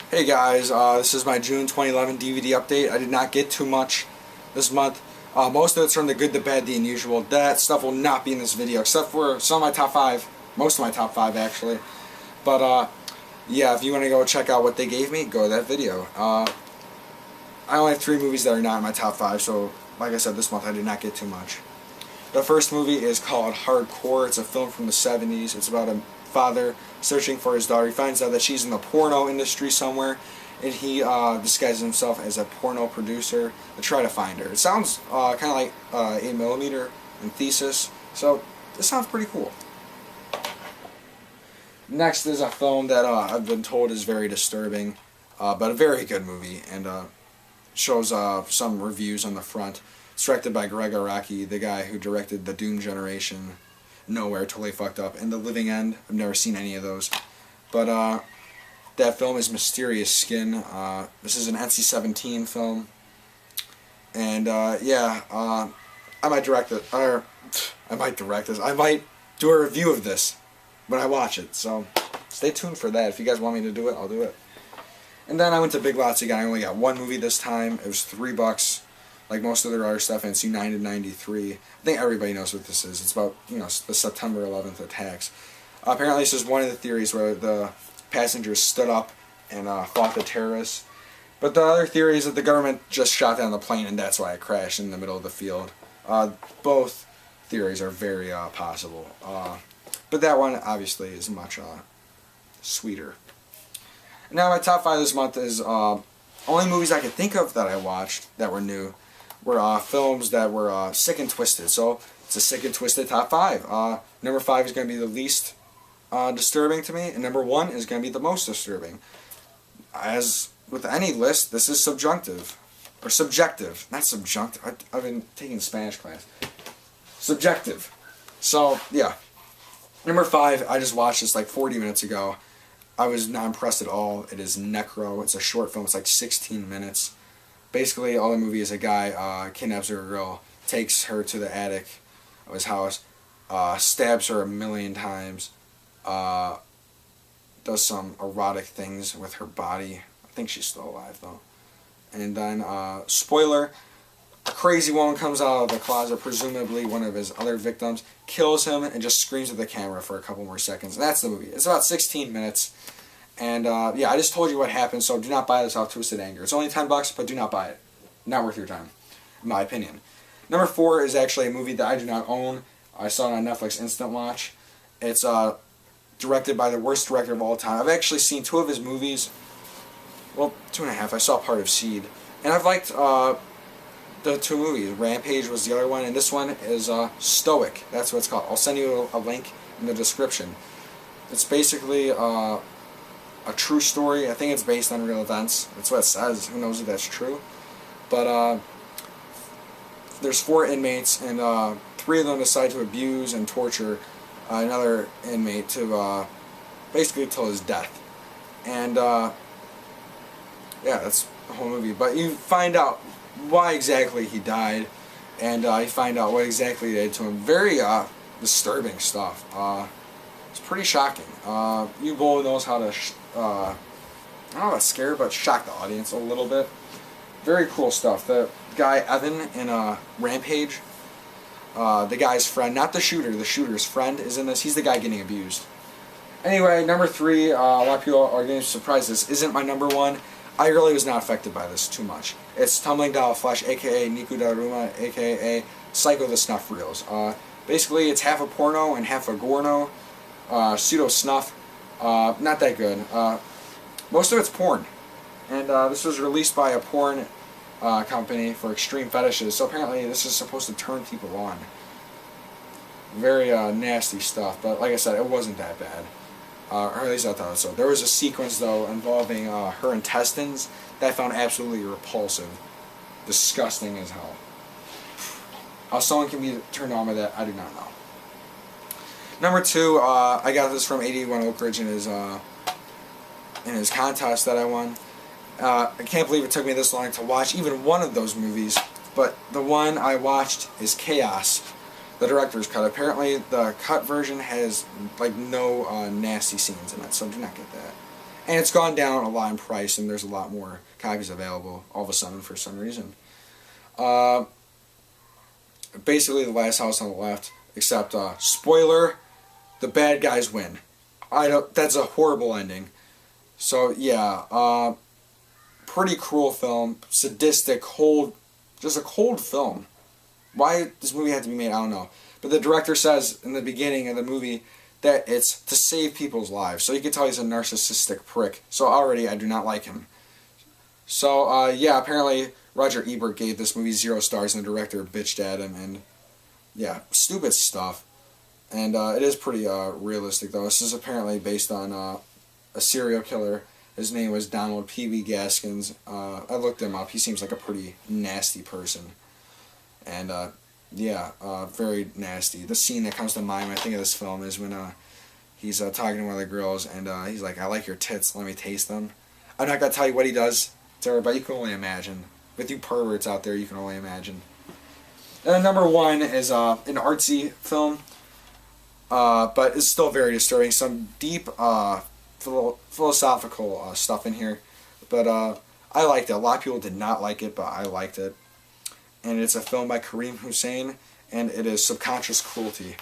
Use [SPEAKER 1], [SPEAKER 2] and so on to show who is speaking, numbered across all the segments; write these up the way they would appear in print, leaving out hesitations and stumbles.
[SPEAKER 1] Hey guys, this is my June 2011 DVD update. I did not get too much this month. Most of it's from the good, the bad, the unusual. That stuff will not be in this video, except for some of my top 5. Most of my top 5 actually. But yeah, if you want to go check out what they gave me, go to that video. I only have 3 movies that are not in my top 5, so like I said, this month I did not get too much. The first movie is called Hardcore. It's a film from the 70s. It's about a father searching for his daughter. He finds out that she's in the porno industry somewhere, and he disguises himself as a porno producer to try to find her. It sounds kind of like 8mm and Thesis, so this sounds pretty cool. Next is a film that I've been told is very disturbing, but a very good movie, and shows some reviews on the front. It's directed by Greg Araki, the guy who directed The Doom Generation, Nowhere, totally fucked up, and The Living End. I've never seen any of those. But that film is Mysterious Skin. This is an NC-17 film. And yeah, I might direct it. Or, I might direct this. I might do a review of this when I watch it. So stay tuned for that. If you guys want me to do it, I'll do it. And then I went to Big Lots again. I only got one movie this time. It was $3. Like most of their other stuff, and it's United 93. I think everybody knows what this is. It's about, you know, the September 11th attacks. Apparently this is one of the theories where the passengers stood up and fought the terrorists. But the other theory is that the government just shot down the plane and that's why it crashed in the middle of the field. Both theories are very possible. But that one obviously is much sweeter. Now my top 5 this month is only movies I could think of that I watched that were new were films that were sick and twisted. So it's a sick and twisted top 5. Number 5 is going to be the least disturbing to me, and number 1 is going to be the most disturbing. As with any list, this is subjunctive. Or subjective. Not subjunctive. I've been taking Spanish class. Subjective. So, yeah. Number 5, I just watched this like 40 minutes ago. I was not impressed at all. It is Necro. It's a short film. It's like 16 minutes. Basically, all the movie is a guy kidnaps a girl, takes her to the attic of his house, stabs her 1,000,000 times, does some erotic things with her body. I think she's still alive, though. And then, spoiler, a crazy woman comes out of the closet, presumably one of his other victims, kills him, and just screams at the camera for a couple more seconds. And that's the movie. It's about 16 minutes. And, yeah, I just told you what happened, so do not buy this off Twisted Anger. It's only $10, but do not buy it. Not worth your time, in my opinion. Number 4 is actually a movie that I do not own. I saw it on Netflix Instant Watch. It's directed by the worst director of all time. I've actually seen 2 of his movies. Well, 2.5. I saw part of Seed. And I've liked the 2 movies. Rampage was the other one, and this one is Stoic. That's what it's called. I'll send you a link in the description. It's basically a true story. I think it's based on real events. That's what it says. Who knows if that's true? But there's 4 inmates, and 3 of them decide to abuse and torture another inmate to basically till his death. And yeah, that's the whole movie. But you find out why exactly he died, and you find out what exactly they did to him. Very disturbing stuff. It's pretty shocking. Yu-Bo knows how to, I don't know about scare, but shock the audience a little bit. Very cool stuff. The guy Evan in Rampage, the guy's friend, not the shooter, the shooter's friend is in this. He's the guy getting abused. Anyway, number 3, a lot of people are getting surprised this isn't my number 1. I really was not affected by this too muach. It's Tumbling Doll Flesh, aka Niku Daruma, aka Psycho the Snuff Reels. Basically, it's half a porno and half a gorno. Pseudo snuff. Not that good. Most of it's porn. And this was released by a porn company for extreme fetishes, so apparently this is supposed to turn people on. Very nasty stuff, but like I said, it wasn't that bad. Or at least I thought so. There was a sequence, though, involving her intestines that I found absolutely repulsive. Disgusting as hell. How someone can be turned on by that, I do not know. Number 2, I got this from 81 Oak Ridge in his contest that I won. I can't believe it took me this long to watch even one of those movies, but the one I watched is Chaos, the director's cut. Apparently the cut version has like no nasty scenes in it, so do not get that. And it's gone down a lot in price, and there's a lot more copies available all of a sudden for some reason. Basically, The Last House on the Left, except, spoiler, the bad guys win. That's a horrible ending. So, yeah, pretty cruel film, sadistic, cold, just a cold film. Why this movie had to be made, I don't know. But the director says in the beginning of the movie that it's to save people's lives. So you can tell he's a narcissistic prick. So already I do not like him. So, yeah, apparently Roger Ebert gave this movie 0 stars and the director bitched at him. And, yeah, stupid stuff. And it is pretty realistic, though. This is apparently based on a serial killer. His name was Donald P.B. Gaskins. I looked him up. He seems like a pretty nasty person. And, yeah, very nasty. The scene that comes to mind when I think of this film is when he's talking to one of the girls, and he's like, "I like your tits, let me taste them." I'm not going to tell you what he does to her, but you can only imagine. With you perverts out there, you can only imagine. And then number 1 is an artsy film, but it's still very disturbing. Some deep philosophical stuff in here, but I liked it. A lot of people did not like it, but I liked it. And it's a film by Karim Hussein, and it is Subconscious Cruelty.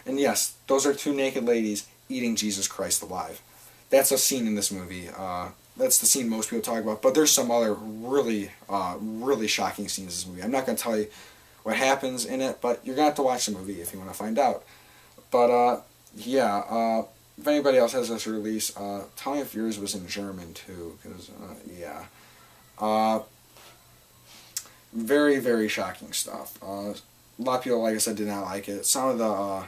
[SPEAKER 1] And yes, those are 2 naked ladies eating Jesus Christ alive. That's a scene in this movie. That's the scene most people talk about, but there's some other really, really shocking scenes in this movie. I'm not going to tell you what happens in it, but you're going to have to watch the movie if you want to find out. But, yeah, if anybody else has this release, tell me if yours was in German, too, because, yeah. Very, very shocking stuff. A lot of people, like I said, did not like it. Some of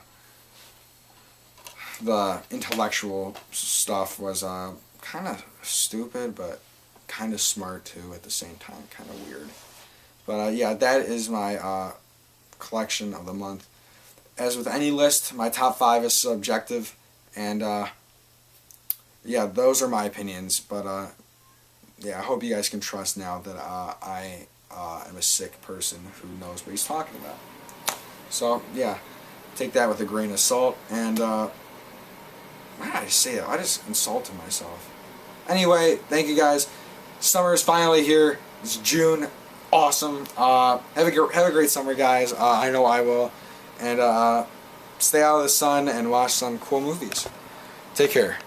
[SPEAKER 1] the intellectual stuff was kind of stupid, but kind of smart, too, at the same time. Kind of weird. But, yeah, that is my collection of the month. As with any list, my top 5 is subjective, and, yeah, those are my opinions, but, yeah, I hope you guys can trust now that I am a sick person who knows what he's talking about. So, yeah, take that with a grain of salt, and, why did I say that? I just insulted myself. Anyway, thank you guys. Summer is finally here. It's June. Awesome. Have a great summer, guys. I know I will. And, stay out of the sun and watch some cool movies. Take care.